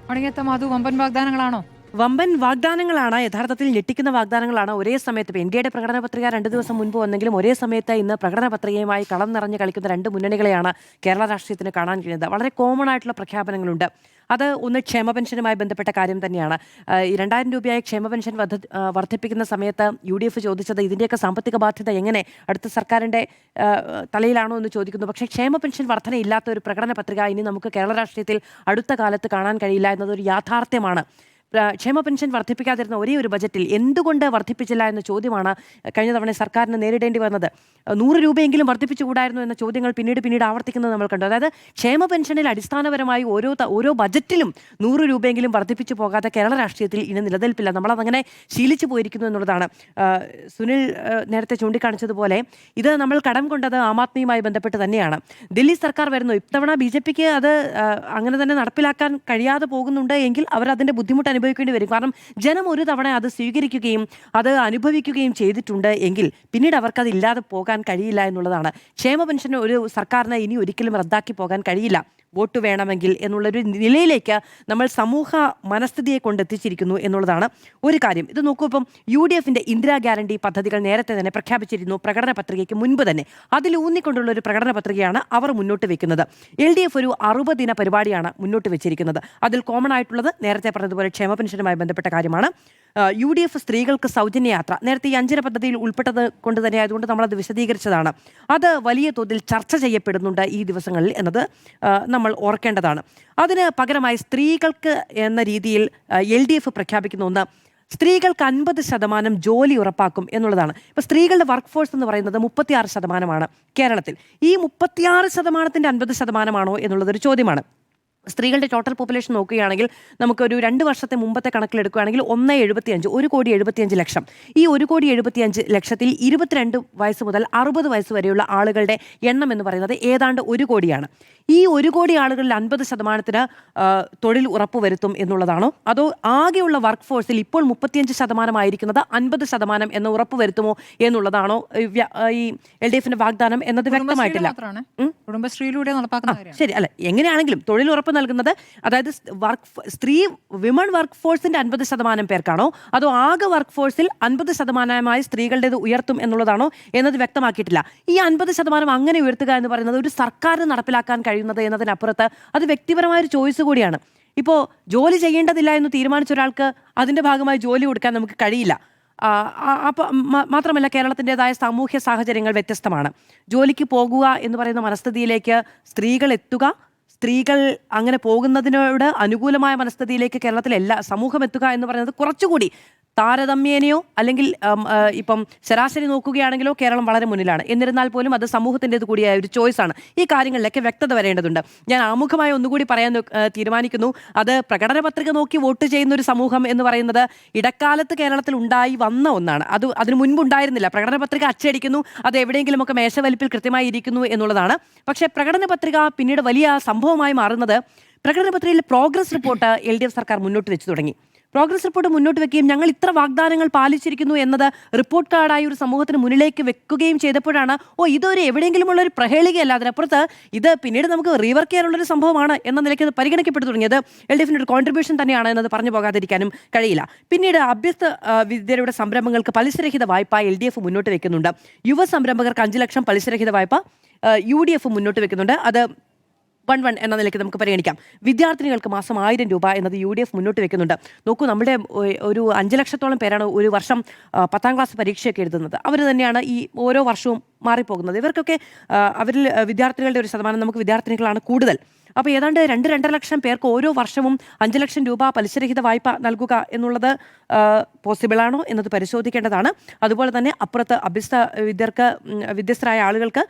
മടങ്ങിയെത്ത മാധു, വമ്പൻ വാഗ്ദാനങ്ങളാണോ? വമ്പൻ വാഗ്ദാനങ്ങളാണ്, യഥാർത്ഥത്തിൽ ഞെട്ടിക്കുന്ന വാഗ്ദാനങ്ങളാണ്. ഒരേ സമയത്ത് ഇപ്പോൾ ഇന്ത്യയുടെ പ്രകടന പത്രിക 2 ദിവസം മുൻപ് വന്നെങ്കിലും ഒരേ സമയത്ത് ഇന്ന് പ്രകടന പത്രികയുമായി കളം നിറഞ്ഞ് കളിക്കുന്ന രണ്ട് മുന്നണികളെയാണ് കേരള രാഷ്ട്രീയത്തിന് കാണാൻ കഴിയുന്നത്. വളരെ കോമൺ ആയിട്ടുള്ള പ്രഖ്യാപനങ്ങളുണ്ട്. അത് ഒന്ന് ക്ഷേമ പെൻഷനുമായി ബന്ധപ്പെട്ട കാര്യം തന്നെയാണ്. 2000 രൂപയായി ക്ഷേമ പെൻഷൻ വർദ്ധിപ്പിക്കുന്ന സമയത്ത് UDF ചോദിച്ചത് ഇതിൻ്റെയൊക്കെ സാമ്പത്തിക ബാധ്യത എങ്ങനെ അടുത്ത സർക്കാരിൻ്റെ തലയിലാണോ എന്ന് ചോദിക്കുന്നു. പക്ഷേ ക്ഷേമ പെൻഷൻ വർധനയില്ലാത്ത ഒരു പ്രകടന പത്രിക ഇനി നമുക്ക് കേരള രാഷ്ട്രീയത്തിൽ അടുത്ത കാലത്ത് കാണാൻ കഴിയില്ല എന്നതൊരു യാഥാർത്ഥ്യമാണ്. ക്ഷേമ പെൻഷൻ വർദ്ധിപ്പിക്കാതിരുന്ന ഒരേ ഒരു ബജറ്റിൽ എന്തുകൊണ്ട് വർദ്ധിപ്പിച്ചില്ല എന്ന ചോദ്യമാണ് കഴിഞ്ഞ തവണ സർക്കാരിന് നേരിടേണ്ടി വന്നത്. 100 രൂപയെങ്കിലും വർദ്ധിപ്പിച്ചുകൂടായിരുന്നു എന്ന ചോദ്യങ്ങൾ പിന്നീട് ആവർത്തിക്കുന്നത് നമ്മൾ കണ്ടു. അതായത് ക്ഷേമ പെൻഷനിൽ അടിസ്ഥാനപരമായി ഓരോ ബജറ്റിലും 100 രൂപയെങ്കിലും വർദ്ധിപ്പിച്ചു പോകാതെ കേരള രാഷ്ട്രീയത്തിൽ ഇനി നിലനിൽപ്പില്ല. നമ്മളതങ്ങനെ ശീലിച്ചു പോയിരിക്കുന്നു എന്നുള്ളതാണ്. സുനിൽ നേരത്തെ ചൂണ്ടിക്കാണിച്ചതുപോലെ ഇത് നമ്മൾ കടം കൊണ്ടത് ആം ആദ്മിയുമായി ബന്ധപ്പെട്ട് തന്നെയാണ്. ദില്ലി സർക്കാർ വരുന്നു, ഇത്തവണ BJPക്ക് അത് അങ്ങനെ തന്നെ നടപ്പിലാക്കാൻ കഴിയാതെ പോകുന്നുണ്ട് എങ്കിൽ അവർ അതിൻ്റെ ബുദ്ധിമുട്ട് അനുഭവിക്കേണ്ടി വരും. കാരണം ജനം ഒരു തവണ അത് സ്വീകരിക്കുകയും അത് അനുഭവിക്കുകയും ചെയ്തിട്ടുണ്ട് എങ്കിൽ പിന്നീട് അവർക്കത് ഇല്ലാതെ പോകാൻ കഴിയില്ല എന്നുള്ളതാണ്. ക്ഷേമ പെൻഷൻ ഒരു സർക്കാരിന് ഇനി ഒരിക്കലും റദ്ദാക്കി പോകാൻ കഴിയില്ല. വോട്ട് വേണമെങ്കിൽ എന്നുള്ളൊരു നിലയിലേക്ക് നമ്മൾ സമൂഹ മനസ്ഥിതിയെ കൊണ്ടെത്തിച്ചിരിക്കുന്നു എന്നുള്ളതാണ് ഒരു കാര്യം. ഇത് നോക്കൂ, ഇപ്പം UDFന്റെ ഇന്ദിരാ ഗ്യാരണ്ടി പദ്ധതികൾ നേരത്തെ തന്നെ പ്രഖ്യാപിച്ചിരുന്നു പ്രകടന പത്രികയ്ക്ക് മുൻപ് തന്നെ. അതിൽ ഊന്നിക്കൊണ്ടുള്ള ഒരു പ്രകടന പത്രികയാണ് അവർ മുന്നോട്ട് വെക്കുന്നത്. LDF ഒരു 60 ദിന പരിപാടിയാണ് മുന്നോട്ട് വെച്ചിരിക്കുന്നത്. അതിൽ കോമൺ ആയിട്ടുള്ളത് നേരത്തെ പറഞ്ഞതുപോലെ ക്ഷേമ പെൻഷനുമായി ബന്ധപ്പെട്ട കാര്യമാണ്. UDF സ്ത്രീകൾക്ക് സൗജന്യ യാത്ര നേരത്തെ ഈ 5 പദ്ധതിയിൽ ഉൾപ്പെട്ടത് കൊണ്ട് തന്നെ ആയതുകൊണ്ട് നമ്മളത് വിശദീകരിച്ചതാണ്. അത് വലിയ തോതിൽ ചർച്ച ചെയ്യപ്പെടുന്നുണ്ട് ഈ ദിവസങ്ങളിൽ എന്നത് നമ്മൾ ഓർക്കേണ്ടതാണ്. അതിന് പകരമായി സ്ത്രീകൾക്ക് എന്ന രീതിയിൽ LDF പ്രഖ്യാപിക്കുന്ന ഒന്ന്, സ്ത്രീകൾക്ക് 50% ജോലി ഉറപ്പാക്കും എന്നുള്ളതാണ്. ഇപ്പോൾ സ്ത്രീകളുടെ വർക്ക് ഫോഴ്സ് എന്ന് പറയുന്നത് 36% കേരളത്തിൽ. ഈ 36%ൻ്റെ 50%ആണോ എന്നുള്ളതൊരു ചോദ്യമാണ്. സ്ത്രീകളുടെ ടോട്ടൽ പോപ്പുലേഷൻ നോക്കുകയാണെങ്കിൽ നമുക്കൊരു 2 വർഷത്തെ മുമ്പത്തെ കണക്കിലെടുക്കുകയാണെങ്കിൽ 1,75,00,000. ഈ 1,75,00,000-ൽ 22 വയസ്സ് മുതൽ 60 വയസ്സ് വരെയുള്ള ആളുകളുടെ എണ്ണം എന്ന് പറയുന്നത് ഏതാണ്ട് 1 കോടിയാണ്. ഈ 1 കോടി ആളുകളിൽ 50%-ന് തൊഴിൽ ഉറപ്പുവരുത്തും എന്നുള്ളതാണോ, അതോ ആകെയുള്ള വർക്ക് ഫോഴ്സിൽ ഇപ്പോൾ 35% ആയിരിക്കുന്നത് 50% എന്ന് ഉറപ്പുവരുത്തുമോ എന്നുള്ളതാണോ ഈ LDFന്റെ വാഗ്ദാനം എന്നത് വ്യക്തമായിട്ടില്ല. കുടുംബശ്രീയിലൂടെ നടപ്പാക്കുന്ന ശരി, അല്ല എങ്ങനെയാണെങ്കിലും തൊഴിൽ ഉറപ്പ് നൽകുന്നത് അതായത് വിമൺ വർക്ക് ഫോഴ്സിന്റെ 50% പേർക്കാണോ അതോ ആകെ വർക്ക് ഫോഴ്സിൽ 50%-മായി സ്ത്രീകളുടേത് ഉയർത്തും എന്നുള്ളതാണോ എന്നത് വ്യക്തമാക്കിയിട്ടില്ല. ഈ 50% അങ്ങനെ ഉയർത്തുക എന്ന് പറയുന്നത് ഒരു സർക്കാരിന് നടപ്പിലാക്കാൻ കഴിയുന്നത് എന്നതിനപ്പുറത്ത് അത് വ്യക്തിപരമായൊരു ചോയ്സ് കൂടിയാണ്. ഇപ്പോൾ ജോലി ചെയ്യേണ്ടതില്ല എന്ന് തീരുമാനിച്ച ഒരാൾക്ക് അതിൻ്റെ ഭാഗമായി ജോലി കൊടുക്കാൻ നമുക്ക് കഴിയില്ല. അപ്പോൾ മാത്രമല്ല കേരളത്തിൻ്റെതായ സാമൂഹ്യ സാഹചര്യങ്ങൾ വ്യത്യസ്തമാണ്. ജോലിക്ക് പോകുക എന്ന് പറയുന്ന മനസ്ഥിതിയിലേക്ക് സ്ത്രീകൾ എത്തുക, സ്ത്രീകൾ അങ്ങനെ പോകുന്നതിനോട് അനുകൂലമായ മനസ്ഥിതിയിലേക്ക് കേരളത്തിലെ സമൂഹം എത്തുക എന്ന് പറയുന്നത് കുറച്ചുകൂടി താരതമ്യേനയോ അല്ലെങ്കിൽ ഇപ്പം ശരാശരി നോക്കുകയാണെങ്കിലോ കേരളം വളരെ മുന്നിലാണ്. എന്നിരുന്നാൽ പോലും അത് സമൂഹത്തിൻ്റെത് കൂടിയായ ഒരു ചോയ്സാണ്. ഈ കാര്യങ്ങളിലൊക്കെ വ്യക്തത വരേണ്ടതുണ്ട്. ഞാൻ ആമുഖമായി ഒന്നുകൂടി പറയാൻ തീരുമാനിക്കുന്നു. അത് പ്രകടന പത്രിക നോക്കി വോട്ട് ചെയ്യുന്ന ഒരു സമൂഹം എന്ന് പറയുന്നത് ഇടക്കാലത്ത് കേരളത്തിൽ ഉണ്ടായി വന്ന ഒന്നാണ്. അതിനു മുൻപ് ഉണ്ടായിരുന്നില്ല. പ്രകടന പത്രിക അച്ചടിക്കുന്നു, അത് എവിടെയെങ്കിലുമൊക്കെ മേശവലിപ്പിൽ കൃത്യമായി ഇരിക്കുന്നു എന്നുള്ളതാണ്. പക്ഷേ പ്രകടന പത്രിക പിന്നീട് വലിയ സംഭവമായി മാറുന്നത് പ്രകടന പത്രികയിൽ പ്രോഗ്രസ് റിപ്പോർട്ട് LDF സർക്കാർ മുന്നോട്ട് വെച്ച് തുടങ്ങി. പ്രോഗ്രസ് റിപ്പോർട്ട് മുന്നോട്ട് വെക്കുകയും ഞങ്ങൾ ഇത്ര വാഗ്ദാനങ്ങൾ പാലിച്ചിരിക്കുന്നു എന്നത് റിപ്പോർട്ട് കാർഡായി ഒരു സമൂഹത്തിന് മുന്നിലേക്ക് വെക്കുകയും ചെയ്തപ്പോഴാണ് ഇതൊരു എവിടെയെങ്കിലുമുള്ള ഒരു പ്രഹേളികയല്ല, അതിനപ്പുറത്ത് ഇത് പിന്നീട് നമുക്ക് റീവർക്ക് ചെയ്യാനുള്ളൊരു സംഭവമാണ് എന്ന നിലയ്ക്ക് അത് പരിഗണിക്കപ്പെട്ടു തുടങ്ങിയത് LDFിൻ്റെ ഒരു കോൺട്രിബ്യൂഷൻ തന്നെയാണ് എന്നത് പറഞ്ഞു പോകാതിരിക്കാനും കഴിയില്ല. പിന്നീട് അഭ്യസ്ത വിദ്യരുടെ സംരംഭങ്ങൾക്ക് പലിശരഹിത വായ്പ LDF മുന്നോട്ട് വെക്കുന്നുണ്ട്. യുവ സംരംഭകർക്ക് 5 ലക്ഷം പലിശരഹിത വായ്പ UDF മുന്നോട്ട് വെക്കുന്നുണ്ട്. അത് 1-1 എന്ന നിലയ്ക്ക് നമുക്ക് പരിഗണിക്കാം. വിദ്യാർത്ഥിനികൾക്ക് മാസം 1000 രൂപ എന്നത് UDF മുന്നോട്ട് വെക്കുന്നുണ്ട്. നോക്കൂ, നമ്മുടെ ഒരു 5 ലക്ഷത്തോളം പേരാണ് ഒരു വർഷം 10ാം ക്ലാസ് പരീക്ഷയൊക്കെ എഴുതുന്നത്. അവർ തന്നെയാണ് ഈ ഓരോ വർഷവും മാറിപ്പോകുന്നത്. ഇവർക്കൊക്കെ അവരിൽ വിദ്യാർത്ഥികളുടെ ഒരു ശതമാനം നമുക്ക് വിദ്യാർത്ഥിനികളാണ് കൂടുതൽ. അപ്പോൾ ഏതാണ്ട് 2-2.5 ലക്ഷം പേർക്ക് ഓരോ വർഷവും 5 ലക്ഷം രൂപ പലിശരഹിത വായ്പ നൽകുക എന്നുള്ളത് പോസിബിളാണോ എന്നത് പരിശോധിക്കേണ്ടതാണ്. അതുപോലെ തന്നെ അപ്പുറത്ത് വിദ്യസ്ഥരായ ആളുകൾക്ക്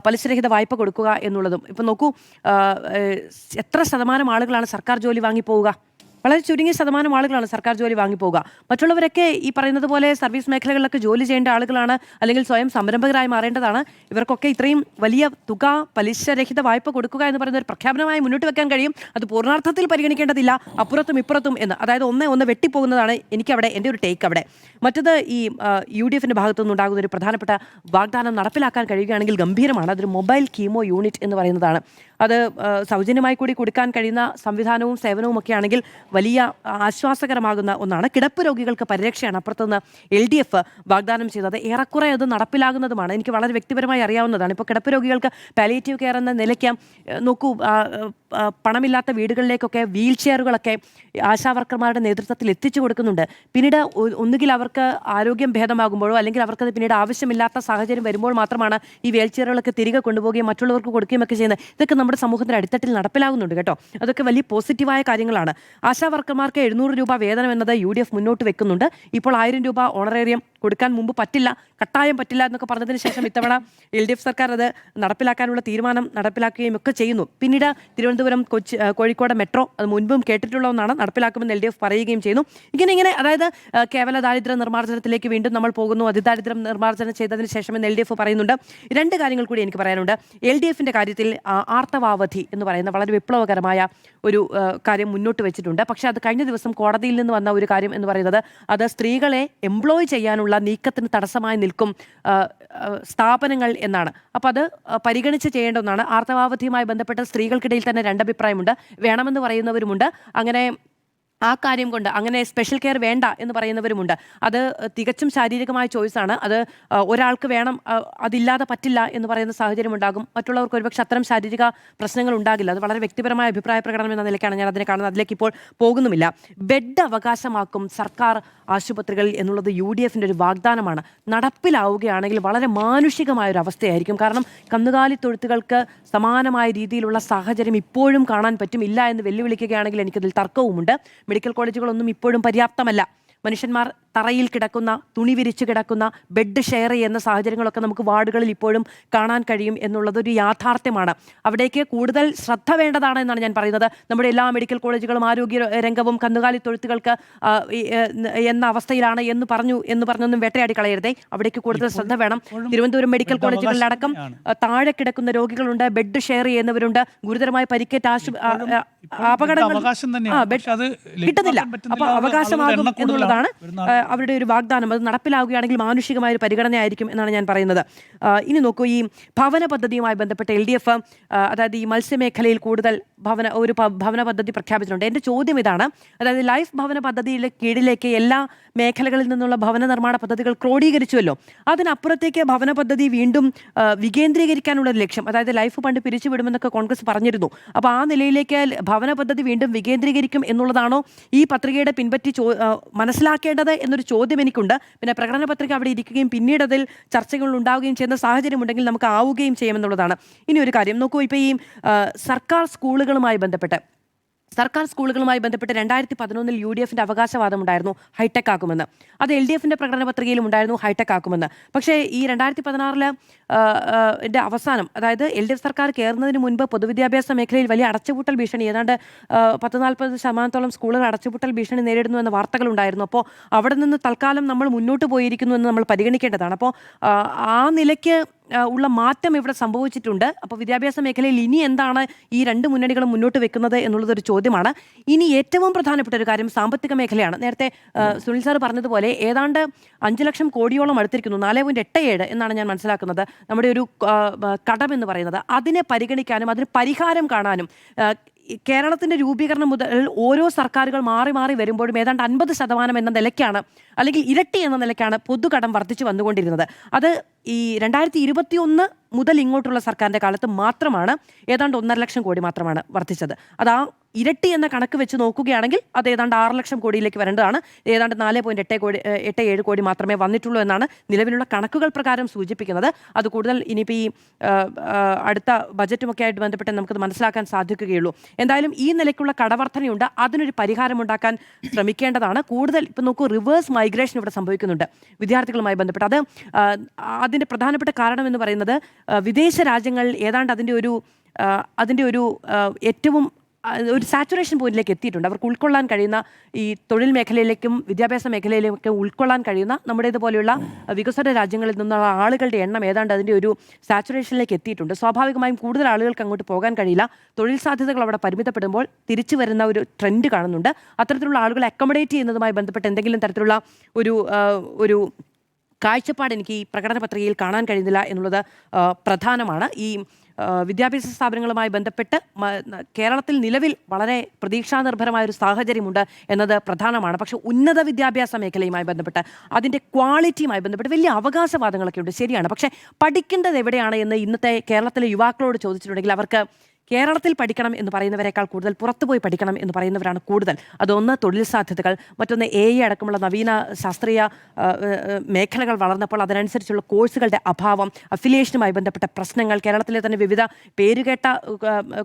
പലിശരഹിത വായ്പ കൊടുക്കുക എന്നുള്ളതും. ഇപ്പം നോക്കൂ, എത്ര ശതമാനം ആളുകളാണ് സർക്കാർ ജോലി വാങ്ങിപ്പോവുക? വളരെ ചുരുങ്ങിയ ശതമാനം ആളുകളാണ് സർക്കാർ ജോലി വാങ്ങിപ്പോവുക. മറ്റുള്ളവരൊക്കെ ഈ പറയുന്നത് പോലെ സർവീസ് മേഖലകളിലൊക്കെ ജോലി ചെയ്യേണ്ട ആളുകളാണ്, അല്ലെങ്കിൽ സ്വയം സംരംഭകരായി മാറേണ്ടതാണ്. ഇവർക്കൊക്കെ ഇത്രയും വലിയ തുക പലിശരഹിത വായ്പ കൊടുക്കുക എന്ന് പറയുന്ന ഒരു പ്രഖ്യാപനമായി മുന്നോട്ട് വെക്കാൻ കഴിയും. അത് പൂർണ്ണാർത്ഥത്തിൽ പരിഗണിക്കേണ്ടതില്ല, അപ്പുറത്തും ഇപ്പുറത്തും എന്ന്. അതായത് ഒന്ന് വെട്ടിപ്പോകുന്നതാണ് എനിക്കവിടെ എൻ്റെ ഒരു ടേക്ക് അവിടെ. മറ്റത് ഈ UDFിൻ്റെ ഭാഗത്തുനിന്നുണ്ടാകുന്ന ഒരു പ്രധാനപ്പെട്ട വാഗ്ദാനം നടപ്പിലാക്കാൻ കഴിയുകയാണെങ്കിൽ ഗംഭീരമാണ്. അതൊരു മൊബൈൽ കീമോ യൂണിറ്റ് എന്ന് പറയുന്നതാണ്. അത് സൗജന്യമായി കൂടി കൊടുക്കാൻ കഴിയുന്ന സംവിധാനവും സേവനവും ഒക്കെ ആണെങ്കിൽ വലിയ ആശ്വാസകരമാകുന്ന ഒന്നാണ്. കിടപ്പ് രോഗികൾക്ക് പരിരക്ഷയാണ് അപ്പുറത്തുനിന്ന് LDF വാഗ്ദാനം ചെയ്തത്. ഏറെക്കുറെ അത് നടപ്പിലാകുന്നതുമാണ്. എനിക്ക് വളരെ വ്യക്തിപരമായി അറിയാവുന്നതാണ്. ഇപ്പോൾ കിടപ്പ് രോഗികൾക്ക് പാലിയേറ്റീവ് കെയർ എന്ന നിലയ്ക്ക് നോക്കൂ, പണമില്ലാത്ത വീടുകളിലേക്കൊക്കെ വീൽ ചെയറുകളൊക്കെ ആശാവർക്കർമാരുടെ നേതൃത്വത്തിൽ എത്തിച്ചു കൊടുക്കുന്നുണ്ട്. പിന്നീട് ഒന്നുകിൽ അവർക്ക് ആരോഗ്യം ഭേദമാകുമ്പോഴോ അല്ലെങ്കിൽ അവർക്കത് പിന്നീട് ആവശ്യമില്ലാത്ത സാഹചര്യം വരുമ്പോൾ മാത്രമാണ് ഈ വീൽ ചെയറുകളൊക്കെ തിരികെ കൊണ്ടുപോവുകയും മറ്റുള്ളവർക്ക് കൊടുക്കുകയും ഒക്കെ ചെയ്യുന്നത്. ഇതൊക്കെ നമ്മുടെ സമൂഹത്തിന്റെ അടിത്തട്ടിൽ നടപ്പിലാകുന്നുണ്ട് കേട്ടോ. അതൊക്കെ വലിയ പോസിറ്റീവായ കാര്യങ്ങളാണ്. ആശാവർക്കർമാർക്ക് 700 രൂപ വേതനം എന്നത് UDF മുന്നോട്ട് വെക്കുന്നുണ്ട്. ഇപ്പോൾ 1000 രൂപ ഓണറേറിയം കൊടുക്കാൻ മുമ്പ് പറ്റില്ല, കട്ടായം പറ്റില്ല എന്നൊക്കെ പറഞ്ഞതിന് ശേഷം ഇത്തവണ LDF സർക്കാർ അത് നടപ്പിലാക്കാനുള്ള തീരുമാനം നടപ്പിലാക്കുകയും ഒക്കെ ചെയ്യുന്നു. പിന്നീട് തിരുവനന്തപുരം, കോഴിക്കോട് മെട്രോ അത് മുൻപും കേട്ടിട്ടുള്ള ഒന്നാണ്, നടപ്പിലാക്കുമെന്ന് LDF പറയുകയും ചെയ്യുന്നു. ഇങ്ങനെ അതായത് കേവല ദാരിദ്ര്യ നിർമ്മാർജ്ജനത്തിലേക്ക് വീണ്ടും നമ്മൾ പോകുന്നു. അതിദാരിദ്ര്യം നിർമ്മാർജ്ജനം ചെയ്തതിന് ശേഷം എന്ന് LDF പറയുന്നുണ്ട്. 2 കാര്യങ്ങൾ കൂടി എനിക്ക് പറയാനുണ്ട്. LDFന്റെ കാര്യത്തിൽ ആർത്തവാവധി എന്ന് പറയുന്ന വളരെ വിപ്ലവകരമായ ഒരു കാര്യം മുന്നോട്ട് വെച്ചിട്ടുണ്ട്. പക്ഷെ അത് കഴിഞ്ഞ ദിവസം കോടതിയിൽ നിന്ന് വന്ന ഒരു കാര്യം എന്ന് പറയുന്നത് അത് സ്ത്രീകളെ എംപ്ലോയ് ചെയ്യാനുള്ള നീക്കത്തിന് തടസ്സമായി നിൽക്കും സ്ഥാപനങ്ങൾ എന്നാണ്. അപ്പോൾ അത് പരിഗണിച്ച് ചെയ്യേണ്ട ഒന്നാണ്. ആർത്തവാവധിയുമായി ബന്ധപ്പെട്ട് സ്ത്രീകൾക്കിടയിൽ തന്നെ 2 അഭിപ്രായമുണ്ട്. വേണമെന്ന് പറയുന്നവരുമുണ്ട്. അങ്ങനെ ആ കാര്യം കൊണ്ട് അങ്ങനെ സ്പെഷ്യൽ കെയർ വേണ്ട എന്ന് പറയുന്നവരുമുണ്ട്. അത് തികച്ചും ശാരീരികമായ ചോയ്സാണ്. അത് ഒരാൾക്ക് വേണം, അതില്ലാതെ പറ്റില്ല എന്ന് പറയുന്ന സാഹചര്യം ഉണ്ടാകും. മറ്റുള്ളവർക്ക് ഒരുപക്ഷെ അത്തരം ശാരീരിക പ്രശ്നങ്ങൾ ഉണ്ടാകില്ല. അത് വളരെ വ്യക്തിപരമായ അഭിപ്രായ പ്രകടനം എന്ന നിലയ്ക്കാണ് ഞാൻ അതിനെ കാണുന്നത്. അതിലേക്ക് ഇപ്പോൾ പോകുന്നുമില്ല. ബെഡ് അവകാശമാക്കും സർക്കാർ ആശുപത്രികളിൽ എന്നുള്ളത് UDFന്റെ ഒരു വാഗ്ദാനമാണ്. നടപ്പിലാവുകയാണെങ്കിൽ വളരെ മാനുഷികമായ ഒരു അവസ്ഥയായിരിക്കും. കാരണം കന്നുകാലി തൊഴുത്തുകൾക്ക് സമാനമായ രീതിയിലുള്ള സാഹചര്യം ഇപ്പോഴും കാണാൻ പറ്റും. ഇല്ല എന്ന് വെല്ലുവിളിക്കുകയാണെങ്കിൽ എനിക്കതിൽ തർക്കവുമുണ്ട്. മെഡിക്കൽ കോളേജുകളൊന്നും ഇപ്പോഴും പര്യാപ്തമല്ല. മനുഷ്യന്മാർ തറയിൽ കിടക്കുന്ന, തുണി വിരിച്ചു കിടക്കുന്ന, ബെഡ് ഷെയർ ചെയ്യുന്ന സാഹചര്യങ്ങളൊക്കെ നമുക്ക് വാർഡുകളിൽ ഇപ്പോഴും കാണാൻ കഴിയും എന്നുള്ളതൊരു യാഥാർത്ഥ്യമാണ്. അവിടേക്ക് കൂടുതൽ ശ്രദ്ധ വേണ്ടതാണ് എന്നാണ് ഞാൻ പറയുന്നത്. നമ്മുടെ എല്ലാ മെഡിക്കൽ കോളേജുകളും ആരോഗ്യ രംഗവും കന്നുകാലി തൊഴുത്തുകൾക്ക് എന്ന അവസ്ഥയിലാണ് എന്ന് പറഞ്ഞൊന്നും വേട്ടയാടി കളയരുതേ. അവിടേക്ക് കൂടുതൽ ശ്രദ്ധ വേണം. തിരുവനന്തപുരം മെഡിക്കൽ കോളേജുകളിലടക്കം താഴെ കിടക്കുന്ന രോഗികളുണ്ട്, ബെഡ് ഷെയർ ചെയ്യുന്നവരുണ്ട്, ഗുരുതരമായി പരിക്കേറ്റ അപകടങ്ങൾ കിട്ടുന്നില്ല. അപ്പൊ അവകാശമാകും എന്നുള്ളതാണ് അവരുടെ ഒരു വാഗ്ദാനം. അത് നടപ്പിലാവുകയാണെങ്കിൽ മാനുഷികമായ ഒരു പരിഗണനയായിരിക്കും എന്നാണ് ഞാൻ പറയുന്നത്. ഇനി നോക്കൂ, ഈ ഭവന പദ്ധതിയുമായി ബന്ധപ്പെട്ട് LDF അതായത് ഈ മത്സ്യമേഖലയിൽ കൂടുതൽ ഭവന പദ്ധതി പ്രഖ്യാപിച്ചിട്ടുണ്ട്. എൻ്റെ ചോദ്യം ഇതാണ്, അതായത് ലൈഫ് ഭവന പദ്ധതിയിലെ കീഴിലേക്ക് എല്ലാ മേഖലകളിൽ നിന്നുള്ള ഭവന നിർമ്മാണ പദ്ധതികൾ ക്രോഡീകരിച്ചുവല്ലോ. അതിനപ്പുറത്തേക്ക് ഭവന പദ്ധതി വീണ്ടും വികേന്ദ്രീകരിക്കാനുള്ള ഒരു ലക്ഷ്യം, അതായത് ലൈഫ് ഫണ്ട് പിരിച്ചുവിടുമെന്നൊക്കെ കോൺഗ്രസ് പറഞ്ഞിരുന്നു. അപ്പോൾ ആ നിലയിലേക്ക് ഭവന പദ്ധതി വീണ്ടും വികേന്ദ്രീകരിക്കും എന്നുള്ളതാണോ ഈ പത്രികയുടെ പിൻപറ്റി മനസ്സിലാക്കേണ്ടത് എന്നൊരു ചോദ്യം എനിക്കുണ്ട്. പിന്നെ പ്രകടന പത്രിക അവിടെ ഇരിക്കുകയും പിന്നീട് അതിൽ ചർച്ചകൾ ഉണ്ടാവുകയും ചെയ്യുന്ന സാഹചര്യം ഉണ്ടെങ്കിൽ നമുക്ക് ആവുകയും ചെയ്യുമെന്നുള്ളതാണ്. ഇനി ഒരു കാര്യം നോക്കൂ, ഇപ്പോൾ ഈ സർക്കാർ സ്കൂളുകളുമായി ബന്ധപ്പെട്ട് 2011 UDFന്റെ അവകാശവാദം ഉണ്ടായിരുന്നു, ഹൈടെക് ആക്കുമെന്ന്. അത് LDFന്റെ പ്രകടന പത്രികയിലും ഉണ്ടായിരുന്നു, ഹൈടെക് ആക്കുമെന്ന്. പക്ഷേ ഈ 2016 അവസാനം, അതായത് LDF സർക്കാർ കയറുന്നതിന് മുൻപ് പൊതുവിദ്യാഭ്യാസ മേഖലയിൽ വലിയ അടച്ചുപൂട്ടൽ ഭീഷണി, ഏതാണ്ട് 40-40% സ്കൂളുകൾ അടച്ചുപൂട്ടൽ ഭീഷണി നേരിടുന്നു എന്ന വാർത്തകളുണ്ടായിരുന്നു. അപ്പോൾ അവിടെ നിന്ന് തൽക്കാലം നമ്മൾ മുന്നോട്ട് പോയിരിക്കുന്നു എന്ന് നമ്മൾ പരിഗണിക്കേണ്ടതാണ്. അപ്പോൾ ആ നിലയ്ക്ക് ഉള്ള മാറ്റം ഇവിടെ സംഭവിച്ചിട്ടുണ്ട്. അപ്പോൾ വിദ്യാഭ്യാസ മേഖലയിൽ ഇനി എന്താണ് ഈ 2 മുന്നണികളും മുന്നോട്ട് വെക്കുന്നത് എന്നുള്ളതൊരു ചോദ്യമാണ്. ഇനി ഏറ്റവും പ്രധാനപ്പെട്ട ഒരു കാര്യം സാമ്പത്തിക മേഖലയാണ്. നേരത്തെ സുനിൽ സാർ പറഞ്ഞതുപോലെ ഏതാണ്ട് 5 ലക്ഷം കോടിയോളം അടുത്തിരിക്കുന്നു, 4.87 എന്നാണ് ഞാൻ മനസ്സിലാക്കുന്നത് നമ്മുടെ ഒരു കടമെന്ന് പറയുന്നത്. അതിനെ പരിഗണിക്കാനും അതിന് പരിഹാരം കാണാനും കേരളത്തിന്റെ രൂപീകരണം മുതൽ ഓരോ സർക്കാരുകൾ മാറി മാറി വരുമ്പോഴും ഏതാണ്ട് 50% എന്ന നിലയ്ക്കാണ്, അല്ലെങ്കിൽ ഇരട്ടി എന്ന നിലയ്ക്കാണ് പൊതുകടം വർദ്ധിച്ചു വന്നുകൊണ്ടിരുന്നത്. അത് ഈ 2021 മുതൽ ഇങ്ങോട്ടുള്ള സർക്കാരിൻ്റെ കാലത്ത് മാത്രമാണ് ഏതാണ്ട് 1.5 ലക്ഷം കോടി മാത്രമാണ് വർദ്ധിച്ചത്. അത് ആ ഇരട്ടി എന്ന കണക്ക് വെച്ച് നോക്കുകയാണെങ്കിൽ അത് ഏതാണ്ട് 6 ലക്ഷം കോടിയിലേക്ക് വരേണ്ടതാണ്. ഏതാണ്ട് 4.87 കോടി മാത്രമേ വന്നിട്ടുള്ളൂ എന്നാണ് നിലവിലുള്ള കണക്കുകൾ പ്രകാരം സൂചിപ്പിക്കുന്നത്. അത് കൂടുതൽ ഇനിയിപ്പോൾ ഈ അടുത്ത ബജറ്റുമൊക്കെ ആയിട്ട് ബന്ധപ്പെട്ട് നമുക്കത് മനസ്സിലാക്കാൻ സാധിക്കുകയുള്ളൂ. എന്തായാലും ഈ നിലയ്ക്കുള്ള കടവർദ്ധനയുണ്ട്, അതിനൊരു പരിഹാരമുണ്ടാക്കാൻ ശ്രമിക്കേണ്ടതാണ്. കൂടുതൽ ഇപ്പം നോക്കൂ, റിവേഴ്സ് മൈഗ്രേഷൻ ഇവിടെ സംഭവിക്കുന്നുണ്ട് വിദ്യാർത്ഥികളുമായി ബന്ധപ്പെട്ട്. അത് അതിൻ്റെ പ്രധാനപ്പെട്ട കാരണം എന്ന് പറയുന്നത് വിദേശ രാജ്യങ്ങളിൽ ഏതാണ്ട് അതിൻ്റെ ഒരു ഏറ്റവും ഒരു സാച്ചുറേഷൻ പോയിന്റിലേക്ക് എത്തിയിട്ടുണ്ട്. അവർക്ക് ഉൾക്കൊള്ളാൻ കഴിയുന്ന ഈ തൊഴിൽ മേഖലയിലേക്കും വിദ്യാഭ്യാസ മേഖലയിലേക്കും ഉൾക്കൊള്ളാൻ കഴിയുന്ന നമ്മുടേതുപോലെയുള്ള വികസ്വര രാജ്യങ്ങളിൽ നിന്നുള്ള ആളുകളുടെ എണ്ണം ഏതാണ്ട് അതിൻ്റെ ഒരു സാച്ചുറേഷനിലേക്ക് എത്തിയിട്ടുണ്ട്. സ്വാഭാവികമായും കൂടുതൽ ആളുകൾക്ക് അങ്ങോട്ട് പോകാൻ കഴിയില്ല. തൊഴിൽ സാധ്യതകൾ അവിടെ പരിമിതപ്പെടുമ്പോൾ തിരിച്ചു വരുന്ന ഒരു ട്രെൻഡ് കാണുന്നുണ്ട്. അത്തരത്തിലുള്ള ആളുകളെ അക്കോമഡേറ്റ് ചെയ്യുന്നതുമായി ബന്ധപ്പെട്ട് എന്തെങ്കിലും തരത്തിലുള്ള ഒരു കാഴ്ചപ്പാട് എനിക്ക് ഈ പ്രകടന പത്രികയിൽ കാണാൻ കഴിയുന്നില്ല എന്നുള്ളത് പ്രധാനമാണ്. ഈ വിദ്യാഭ്യാസ സ്ഥാപനങ്ങളുമായി ബന്ധപ്പെട്ട് കേരളത്തിൽ നിലവിൽ വളരെ പ്രതീക്ഷാനിർഭരമായ ഒരു സാഹചര്യമുണ്ട് എന്നത് പ്രധാനമാണ്. പക്ഷേ ഉന്നത വിദ്യാഭ്യാസ മേഖലയുമായി ബന്ധപ്പെട്ട് അതിൻ്റെ ക്വാളിറ്റിയുമായി ബന്ധപ്പെട്ട് വലിയ അവകാശവാദങ്ങളൊക്കെ ഉണ്ട്, ശരിയാണ്. പക്ഷേ പഠിക്കേണ്ടത് എവിടെയാണ് എന്ന് ഇന്നത്തെ കേരളത്തിലെ യുവാക്കളോട് ചോദിച്ചിട്ടുണ്ടെങ്കിൽ അവർക്ക് കേരളത്തിൽ പഠിക്കണം എന്ന് പറയുന്നവരെക്കാൾ കൂടുതൽ പുറത്തുപോയി പഠിക്കണം എന്ന് പറയുന്നവരാണ് കൂടുതൽ. അതൊന്ന് തൊഴിൽ സാധ്യതകൾ, മറ്റൊന്ന് AI അടക്കമുള്ള നവീന ശാസ്ത്രീയ മേഖലകൾ വളർന്നപ്പോൾ അതിനനുസരിച്ചുള്ള കോഴ്സുകളുടെ അഭാവം, അഫിലിയേഷനുമായി ബന്ധപ്പെട്ട പ്രശ്നങ്ങൾ. കേരളത്തിലെ തന്നെ വിവിധ പേരുകേട്ട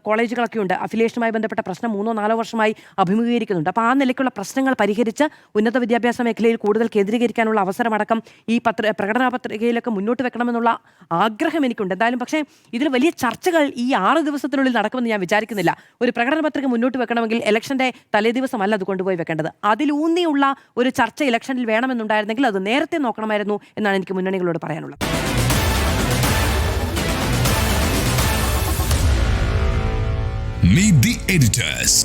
കോളേജുകളൊക്കെ ഉണ്ട്, അഫിലിയേഷനുമായി ബന്ധപ്പെട്ട പ്രശ്നം 3-4 വർഷമായി അഭിമുഖീകരിക്കുന്നുണ്ട്. അപ്പോൾ ആ നിലയ്ക്കുള്ള പ്രശ്നങ്ങൾ പരിഹരിച്ച് ഉന്നത വിദ്യാഭ്യാസ മേഖലയിൽ കൂടുതൽ കേന്ദ്രീകരിക്കാനുള്ള അവസരമടക്കം ഈ പ്രകടന പത്രികയിലൊക്കെ മുന്നോട്ട് വെക്കണമെന്നുള്ള ആഗ്രഹം എനിക്കുണ്ട് എന്തായാലും. പക്ഷേ ഇതിൽ വലിയ ചർച്ചകൾ ഈ 6 ദിവസത്തിനുള്ളിൽ നടക്കുമെന്ന് ഞാൻ വിചാരിക്കുന്നില്ല. ഒരു പ്രകടന പത്രിക മുന്നോട്ട് വെക്കണമെങ്കിൽ ഇലക്ഷന്റെ തലേദിവസമല്ല അത് കൊണ്ടുപോയി വെക്കേണ്ടത്. അതിലൂന്നിയുള്ള ഒരു ചർച്ച ഇലക്ഷനിൽ വേണമെന്നുണ്ടായിരുന്നെങ്കിൽ അത് നേരത്തെ നോക്കണമായിരുന്നു എന്നാണ് എനിക്ക് മുന്നണികളോട് പറയാനുള്ളത്. Meet the editors.